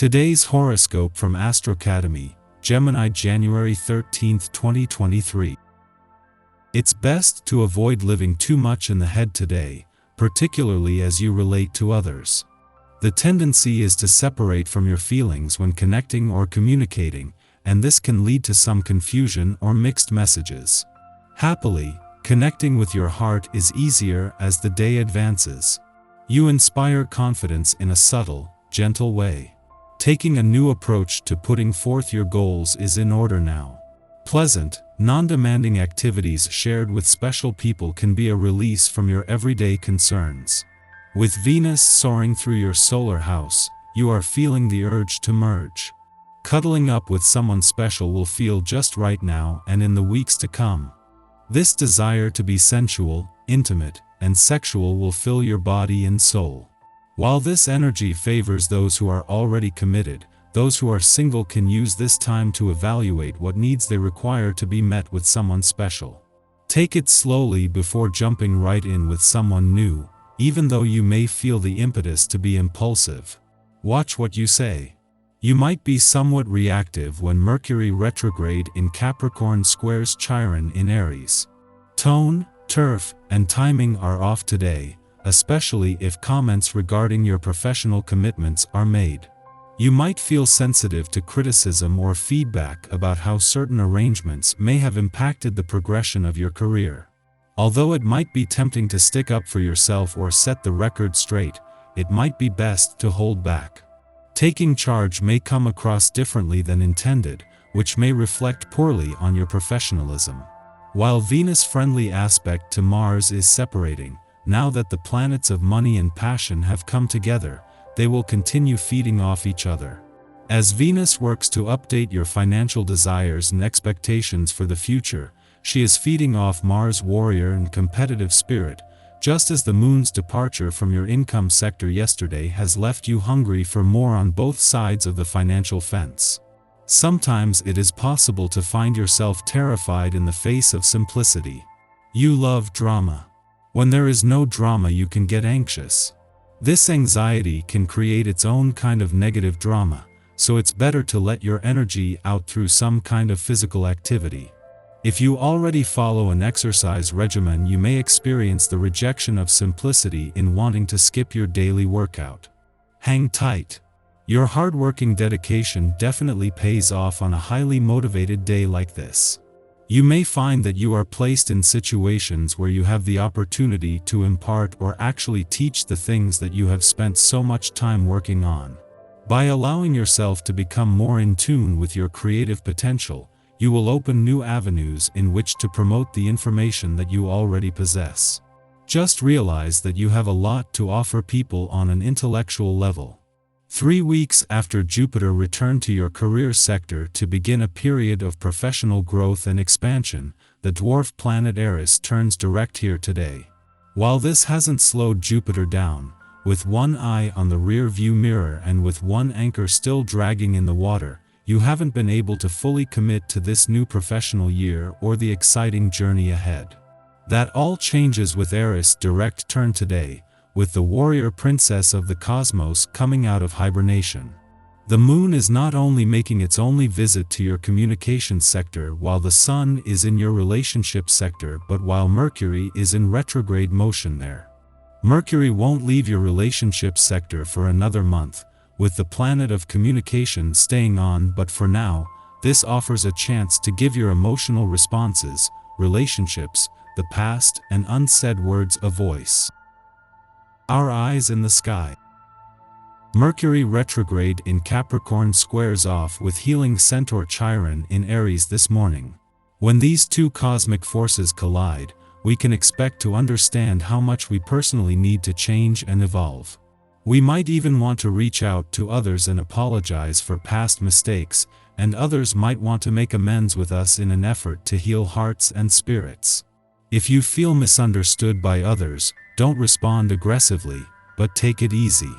Today's horoscope from Astrocademy, Gemini, January 13, 2023. It's best to avoid living too much in the head today, particularly as you relate to others. The tendency is to separate from your feelings when connecting or communicating, and this can lead to some confusion or mixed messages. Happily, connecting with your heart is easier as the day advances. You inspire confidence in a subtle, gentle way. Taking a new approach to putting forth your goals is in order now. Pleasant, non-demanding activities shared with special people can be a release from your everyday concerns. With Venus soaring through your solar house, you are feeling the urge to merge. Cuddling up with someone special will feel just right now and in the weeks to come. This desire to be sensual, intimate, and sexual will fill your body and soul. While this energy favors those who are already committed, those who are single can use this time to evaluate what needs they require to be met with someone special. Take it slowly before jumping right in with someone new, even though you may feel the impetus to be impulsive. Watch what you say. You might be somewhat reactive when Mercury retrograde in Capricorn squares Chiron in Aries. Tone, turf, and timing are off today, especially if comments regarding your professional commitments are made. You might feel sensitive to criticism or feedback about how certain arrangements may have impacted the progression of your career. Although it might be tempting to stick up for yourself or set the record straight, it might be best to hold back. Taking charge may come across differently than intended, which may reflect poorly on your professionalism. While Venus' friendly aspect to Mars is separating, now that the planets of money and passion have come together, they will continue feeding off each other. As Venus works to update your financial desires and expectations for the future, she is feeding off Mars' warrior and competitive spirit, just as the moon's departure from your income sector yesterday has left you hungry for more on both sides of the financial fence. Sometimes it is possible to find yourself terrified in the face of simplicity. You love drama. When there is no drama, you can get anxious. This anxiety can create its own kind of negative drama, so it's better to let your energy out through some kind of physical activity. If you already follow an exercise regimen, you may experience the rejection of simplicity in wanting to skip your daily workout. Hang tight. Your hard-working dedication definitely pays off on a highly motivated day like this. You may find that you are placed in situations where you have the opportunity to impart or actually teach the things that you have spent so much time working on. By allowing yourself to become more in tune with your creative potential, you will open new avenues in which to promote the information that you already possess. Just realize that you have a lot to offer people on an intellectual level. 3 weeks after Jupiter returned to your career sector to begin a period of professional growth and expansion, the dwarf planet Eris turns direct here today. While this hasn't slowed Jupiter down, with one eye on the rear-view mirror and with one anchor still dragging in the water, you haven't been able to fully commit to this new professional year or the exciting journey ahead. That all changes with Eris' direct turn today, with the warrior princess of the cosmos coming out of hibernation. The moon is not only making its only visit to your communications sector while the sun is in your relationship sector, but while Mercury is in retrograde motion there. Mercury won't leave your relationship sector for another month, with the planet of communication staying on, but for now, this offers a chance to give your emotional responses, relationships, the past, and unsaid words a voice. Our eyes in the sky. Mercury retrograde in Capricorn squares off with healing centaur Chiron in Aries this morning. When these two cosmic forces collide, we can expect to understand how much we personally need to change and evolve. We might even want to reach out to others and apologize for past mistakes, and others might want to make amends with us in an effort to heal hearts and spirits. If you feel misunderstood by others, don't respond aggressively, but take it easy.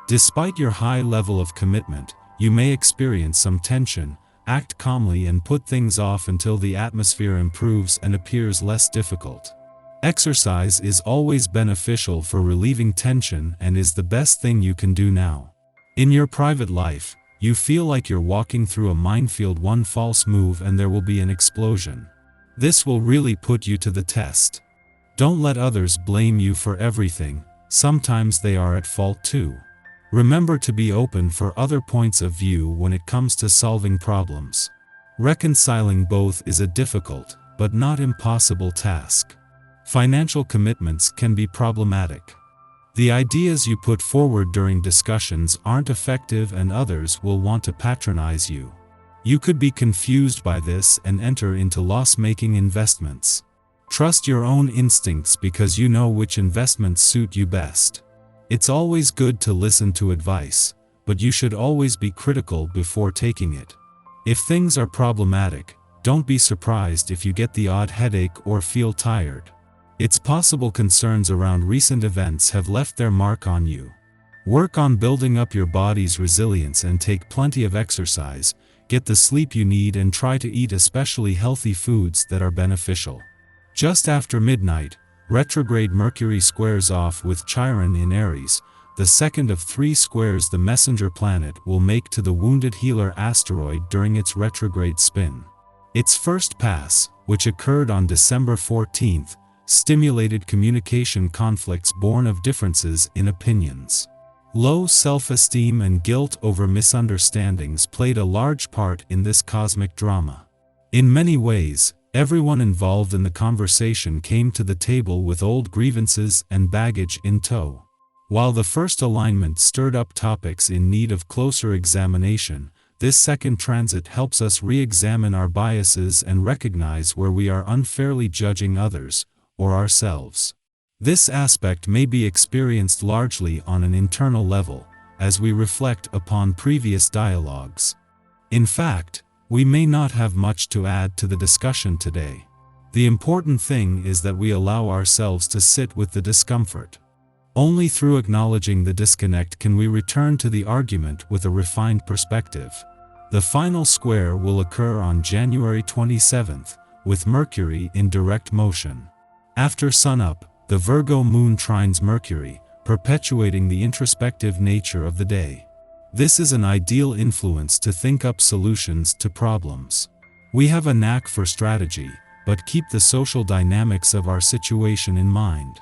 Despite your high level of commitment, you may experience some tension. Act calmly and put things off until the atmosphere improves and appears less difficult. Exercise is always beneficial for relieving tension and is the best thing you can do now. In your private life, You feel like you're walking through a minefield, one false move and there will be an explosion. This will really put you to the test. Don't let others blame you for everything, sometimes they are at fault too. Remember to be open for other points of view when it comes to solving problems. Reconciling both is a difficult, but not impossible task. Financial commitments can be problematic. The ideas you put forward during discussions aren't effective and others will want to patronize you. You could be confused by this and enter into loss-making investments. Trust your own instincts because you know which investments suit you best. It's always good to listen to advice, but you should always be critical before taking it. If things are problematic, don't be surprised if you get the odd headache or feel tired. It's possible concerns around recent events have left their mark on you. Work on building up your body's resilience and take plenty of exercise, get the sleep you need and try to eat especially healthy foods that are beneficial. Just after midnight, retrograde Mercury squares off with Chiron in Aries, the second of 3 squares the messenger planet will make to the wounded healer asteroid during its retrograde spin. Its first pass, which occurred on December 14th, stimulated communication conflicts born of differences in opinions. Low self-esteem and guilt over misunderstandings played a large part in this cosmic drama. In many ways, everyone involved in the conversation came to the table with old grievances and baggage in tow. While the first alignment stirred up topics in need of closer examination, this second transit helps us re-examine our biases and recognize where we are unfairly judging others, or ourselves. This aspect may be experienced largely on an internal level, as we reflect upon previous dialogues. In fact, we may not have much to add to the discussion today. The important thing is that we allow ourselves to sit with the discomfort. Only through acknowledging the disconnect can we return to the argument with a refined perspective. The final square will occur on January 27th, with Mercury in direct motion. After sunup, the Virgo moon trines Mercury, perpetuating the introspective nature of the day. This is an ideal influence to think up solutions to problems. We have a knack for strategy, but keep the social dynamics of our situation in mind.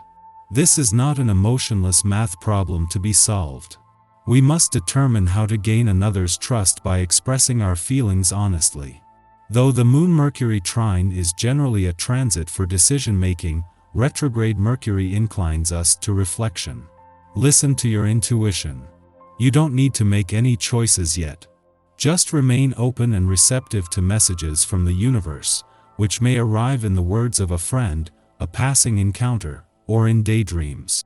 This is not an emotionless math problem to be solved. We must determine how to gain another's trust by expressing our feelings honestly. Though the Moon-Mercury trine is generally a transit for decision-making, retrograde Mercury inclines us to reflection. Listen to your intuition. You don't need to make any choices yet. Just remain open and receptive to messages from the universe, which may arrive in the words of a friend, a passing encounter, or in daydreams.